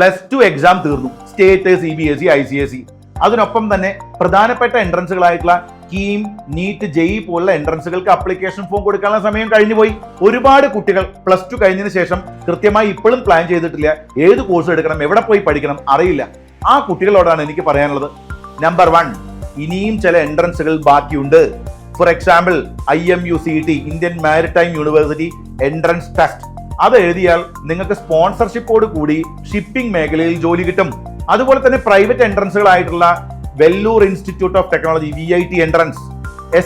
+2 exam തീർന്നു. State, CBSE, ICSE. അതിനൊപ്പം തന്നെ പ്രധാനപ്പെട്ട എൻട്രൻസുകളായിട്ടുള്ള കീം, നീറ്റ്, JEE പോലുള്ള എൻട്രൻസുകൾക്ക് അപ്ലിക്കേഷൻ ഫോം കൊടുക്കാനുള്ള സമയം കഴിഞ്ഞുപോയി. ഒരുപാട് കുട്ടികൾ +2 കഴിഞ്ഞതിന് ശേഷം കൃത്യമായി ഇപ്പോഴും പ്ലാൻ ചെയ്തിട്ടില്ല. ഏത് കോഴ്സ് എടുക്കണം, എവിടെ പോയി പഠിക്കണം അറിയില്ല. ആ കുട്ടികളോടാണ് എനിക്ക് പറയാനുള്ളത്. നമ്പർ 1, ഇനിയും ചില എൻട്രൻസുകൾ ബാക്കിയുണ്ട്. For example IMU CET, Indian maritime university entrance test. അത് എഴുതിയാൽ നിങ്ങൾക്ക് സ്പോൺസർഷിപ്പോട് കൂടി ഷിപ്പിംഗ് മേഖലയിൽ ജോലി കിട്ടും. അതുപോലെ തന്നെ പ്രൈവറ്റ് എൻട്രൻസുകളായിട്ടുള്ള Vellore institute of technology VIT entrance,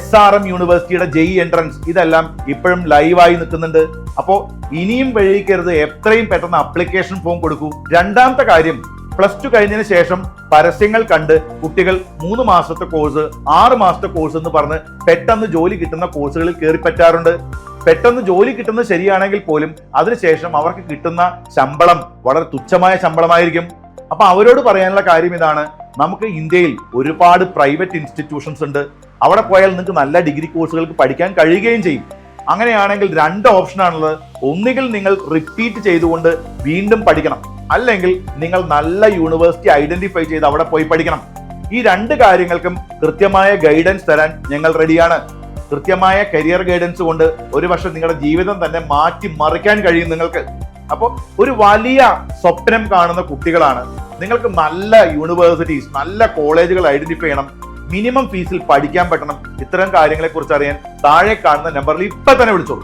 SRM യൂണിവേഴ്സിറ്റിയുടെ JEE എൻട്രൻസ്, ഇതെല്ലാം ഇപ്പോഴും ലൈവായി നിൽക്കുന്നുണ്ട്. അപ്പോൾ ഇനിയും വൈകിക്കരുത്, എത്രയും പെട്ടെന്ന് അപ്ലിക്കേഷൻ ഫോം കൊടുക്കൂ. രണ്ടാമത്തെ കാര്യം, +2 കഴിഞ്ഞതിന് ശേഷം പരസ്യങ്ങൾ കണ്ട് കുട്ടികൾ 3 മാസത്തെ കോഴ്സ്, 6 മാസത്തെ കോഴ്സ് എന്ന് പറഞ്ഞ് പെട്ടെന്ന് ജോലി കിട്ടുന്ന കോഴ്സുകളിൽ കയറി പറ്റാറുണ്ട്. പെട്ടെന്ന് ജോലി കിട്ടുന്നത് ശരിയാണെങ്കിൽ പോലും അതിനുശേഷം അവർക്ക് കിട്ടുന്ന ശമ്പളം വളരെ തുച്ഛമായ ശമ്പളമായിരിക്കും. അപ്പൊ അവരോട് പറയാനുള്ള കാര്യം ഇതാണ്, നമുക്ക് ഇന്ത്യയിൽ ഒരുപാട് പ്രൈവറ്റ് ഇൻസ്റ്റിറ്റ്യൂഷൻസ് ഉണ്ട്. അവിടെ പോയാൽ നിങ്ങൾക്ക് നല്ല ഡിഗ്രി കോഴ്സുകൾക്ക് പഠിക്കാൻ കഴിയുകയും ചെയ്യും. അങ്ങനെയാണെങ്കിൽ 2 ഓപ്ഷനാണുള്ളത്. ഒന്നുകിൽ നിങ്ങൾ റിപ്പീറ്റ് ചെയ്തുകൊണ്ട് വീണ്ടും പഠിക്കണം, അല്ലെങ്കിൽ നിങ്ങൾ നല്ല യൂണിവേഴ്സിറ്റി ഐഡന്റിഫൈ ചെയ്ത് അവിടെ പോയി പഠിക്കണം. ഈ 2 കാര്യങ്ങൾക്കും കൃത്യമായ ഗൈഡൻസ് തരാൻ ഞങ്ങൾ റെഡിയാണ്. കൃത്യമായ കരിയർ ഗൈഡൻസ് കൊണ്ട് ഒരു വർഷം നിങ്ങളുടെ ജീവിതം തന്നെ മാറ്റി മറിക്കാൻ കഴിയും നിങ്ങൾക്ക്. അപ്പോൾ ഒരു വലിയ സ്വപ്നം കാണുന്ന കുട്ടികളാണ്. നിങ്ങൾക്ക് നല്ല യൂണിവേഴ്സിറ്റീസ്, നല്ല കോളേജുകൾ ഐഡന്റിഫൈ ചെയ്യണം. മിനിമം ഫീസിൽ പഠിക്കാൻ പറ്റണം. ഇത്തരം കാര്യങ്ങളെ കുറിച്ച് അറിയാൻ താഴെ കാണുന്ന നമ്പറിൽ ഇപ്പൊ തന്നെ വിളിച്ചോളൂ.